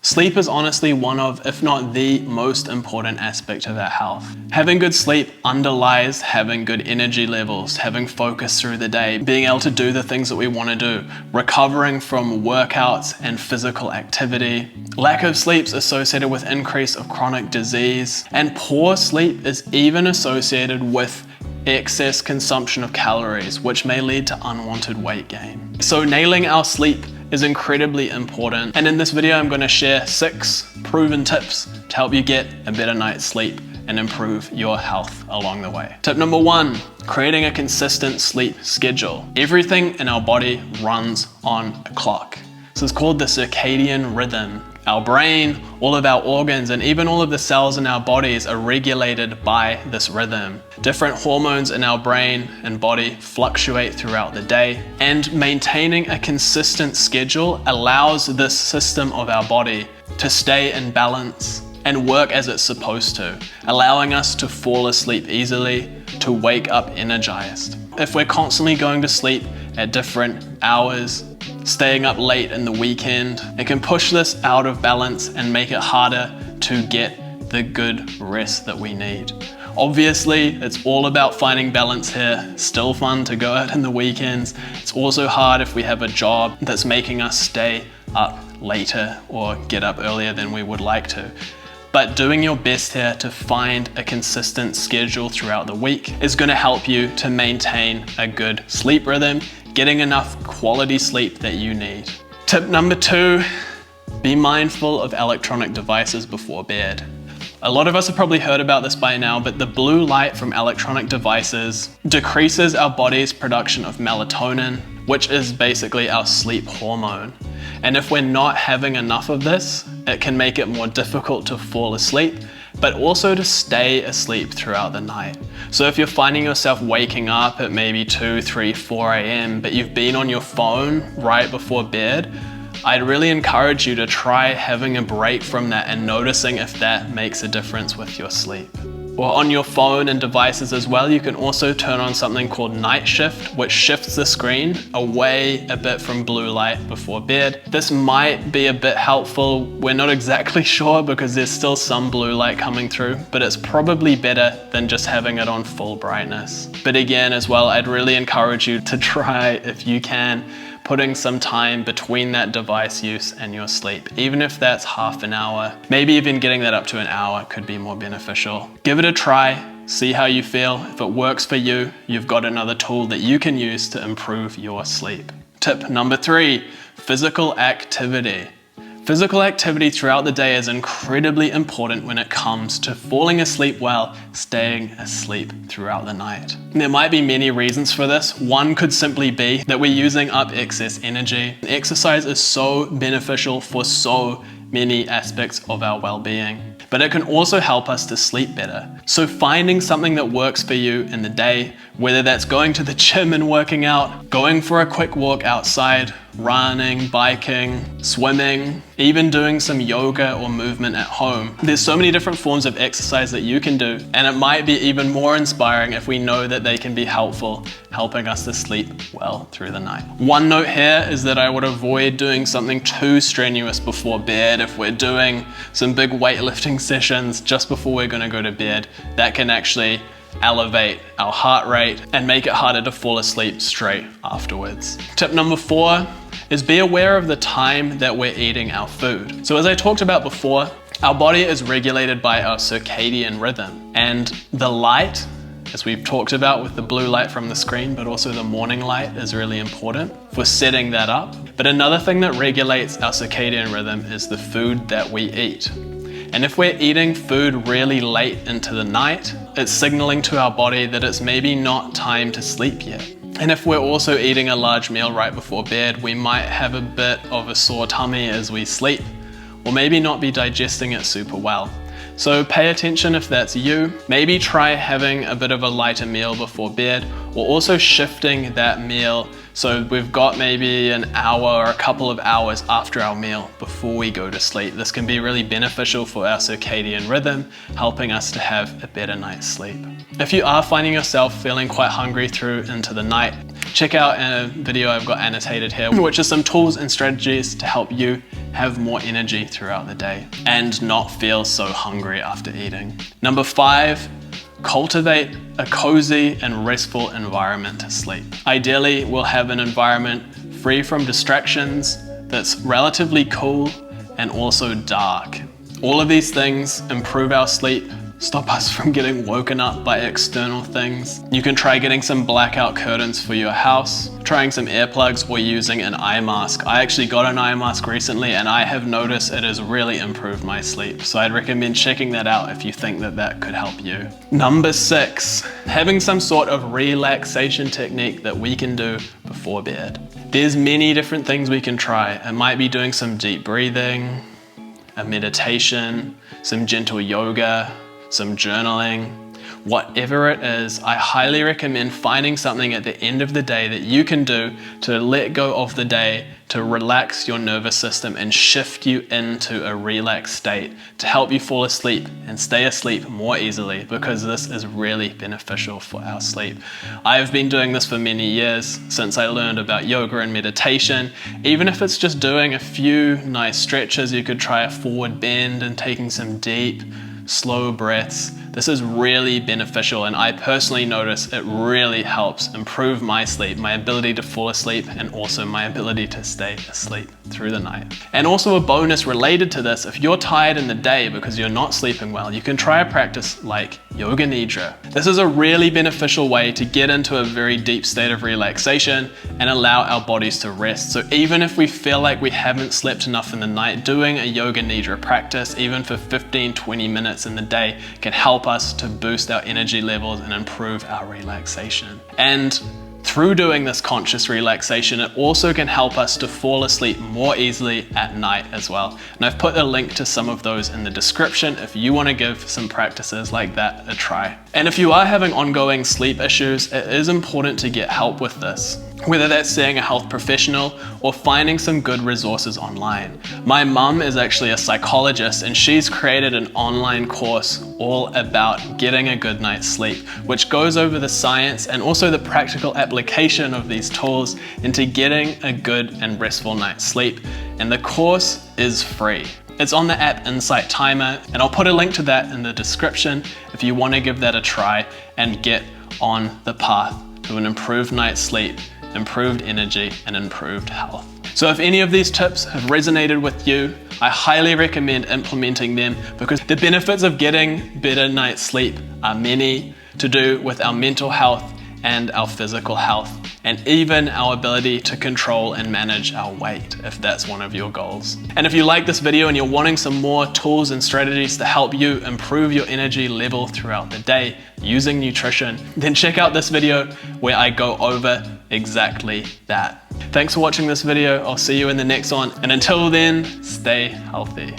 Sleep is honestly one of, if not the most important aspect of our health. Having good sleep underlies having good energy levels, having focus through the day, being able to do the things that we want to do, recovering from workouts and physical activity. Lack of sleep is associated with increase of chronic disease, and poor sleep is even associated with excess consumption of calories, which may lead to unwanted weight gain. So nailing our sleep is incredibly important, and in this video I'm going to share 6 proven tips to help you get a better night's sleep and improve your health along the way. Tip number 1, creating a consistent sleep schedule. Everything in our body runs on a clock. So it's called the circadian rhythm. Our brain, all of our organs, and even all of the cells in our bodies are regulated by this rhythm. Different hormones in our brain and body fluctuate throughout the day, and maintaining a consistent schedule allows this system of our body to stay in balance and work as it's supposed to, allowing us to fall asleep easily, to wake up energized. If we're constantly going to sleep at different hours, staying up late in the weekend, it can push this out of balance and make it harder to get the good rest that we need. Obviously, it's all about finding balance here. Still fun to go out in the weekends. It's also hard if we have a job that's making us stay up later or get up earlier than we would like to. But doing your best here to find a consistent schedule throughout the week is going to help you to maintain a good sleep rhythm, getting enough quality sleep that you need. Tip number 2, be mindful of electronic devices before bed. A lot of us have probably heard about this by now, but the blue light from electronic devices decreases our body's production of melatonin, which is basically our sleep hormone. And if we're not having enough of this, it can make it more difficult to fall asleep, but also to stay asleep throughout the night. So if you're finding yourself waking up at maybe 2, 3, 4 a.m., but you've been on your phone right before bed, I'd really encourage you to try having a break from that and noticing if that makes a difference with your sleep. Or on your phone and devices as well, you can also turn on something called night shift, which shifts the screen away a bit from blue light before bed. This might be a bit helpful. We're not exactly sure because there's still some blue light coming through, but it's probably better than just having it on full brightness. But again, as well, I'd really encourage you to try, if you can, putting some time between that device use and your sleep. Even if that's half an hour, maybe even getting that up to an hour could be more beneficial. Give it a try, see how you feel. If it works for you, you've got another tool that you can use to improve your sleep. Tip number 3, physical activity. Physical activity throughout the day is incredibly important when it comes to falling asleep well, staying asleep throughout the night. There might be many reasons for this. One could simply be that we're using up excess energy. Exercise is so beneficial for so many aspects of our well-being, but it can also help us to sleep better. So finding something that works for you in the day, whether that's going to the gym and working out, going for a quick walk outside, running, biking, swimming, even doing some yoga or movement at home. There's so many different forms of exercise that you can do, and it might be even more inspiring if we know that they can be helpful, helping us to sleep well through the night. One note here is that I would avoid doing something too strenuous before bed. If we're doing some big weightlifting sessions just before we're going to go to bed, that can actually elevate our heart rate and make it harder to fall asleep straight afterwards. Tip number 4 is be aware of the time that we're eating our food. So as I talked about before, our body is regulated by our circadian rhythm, and the light, as we've talked about with the blue light from the screen, but also the morning light is really important for setting that up. But another thing that regulates our circadian rhythm is the food that we eat. And if we're eating food really late into the night, it's signaling to our body that it's maybe not time to sleep yet. And if we're also eating a large meal right before bed, we might have a bit of a sore tummy as we sleep, or maybe not be digesting it super well. So pay attention if that's you. Maybe try having a bit of a lighter meal before bed, or also shifting that meal so we've got maybe an hour or a couple of hours after our meal before we go to sleep. This can be really beneficial for our circadian rhythm, helping us to have a better night's sleep. If you are finding yourself feeling quite hungry through into the night, check out a video I've got annotated here, which are some tools and strategies to help you have more energy throughout the day and not feel so hungry after eating. Number 5, cultivate a cozy and restful environment to sleep. Ideally, we'll have an environment free from distractions that's relatively cool and also dark. All of these things improve our sleep, stop us from getting woken up by external things. You can try getting some blackout curtains for your house, trying some earplugs, or using an eye mask. I actually got an eye mask recently and I have noticed it has really improved my sleep. So I'd recommend checking that out if you think that that could help you. Number 6, having some sort of relaxation technique that we can do before bed. There's many different things we can try. It might be doing some deep breathing, a meditation, some gentle yoga, some journaling. Whatever it is, I highly recommend finding something at the end of the day that you can do to let go of the day, to relax your nervous system and shift you into a relaxed state to help you fall asleep and stay asleep more easily, because this is really beneficial for our sleep. I have been doing this for many years since I learned about yoga and meditation. Even if it's just doing a few nice stretches, you could try a forward bend and taking some deep, slow breaths. This is really beneficial, and I personally notice it really helps improve my sleep, my ability to fall asleep, and also my ability to stay asleep through the night. And also a bonus related to this, if you're tired in the day because you're not sleeping well, you can try a practice like Yoga Nidra. This is a really beneficial way to get into a very deep state of relaxation and allow our bodies to rest. So even if we feel like we haven't slept enough in the night, doing a Yoga Nidra practice, even for 15-20 minutes in the day, can help us to boost our energy levels and improve our relaxation. And through doing this conscious relaxation, it also can help us to fall asleep more easily at night as well. And I've put a link to some of those in the description if you want to give some practices like that a try. And if you are having ongoing sleep issues, it is important to get help with this, whether that's seeing a health professional or finding some good resources online. My mum is actually a psychologist, and she's created an online course all about getting a good night's sleep, which goes over the science and also the practical application of these tools into getting a good and restful night's sleep. And the course is free. It's on the app Insight Timer, and I'll put a link to that in the description if you want to give that a try and get on the path to an improved night's sleep, improved energy, and improved health. So if any of these tips have resonated with you, I highly recommend implementing them, because the benefits of getting better night's sleep are many, to do with our mental health and our physical health, and even our ability to control and manage our weight, if that's one of your goals. And if you like this video and you're wanting some more tools and strategies to help you improve your energy level throughout the day using nutrition, then check out this video where I go over exactly that. Thanks for watching this video. I'll see you in the next one, and until then, stay healthy.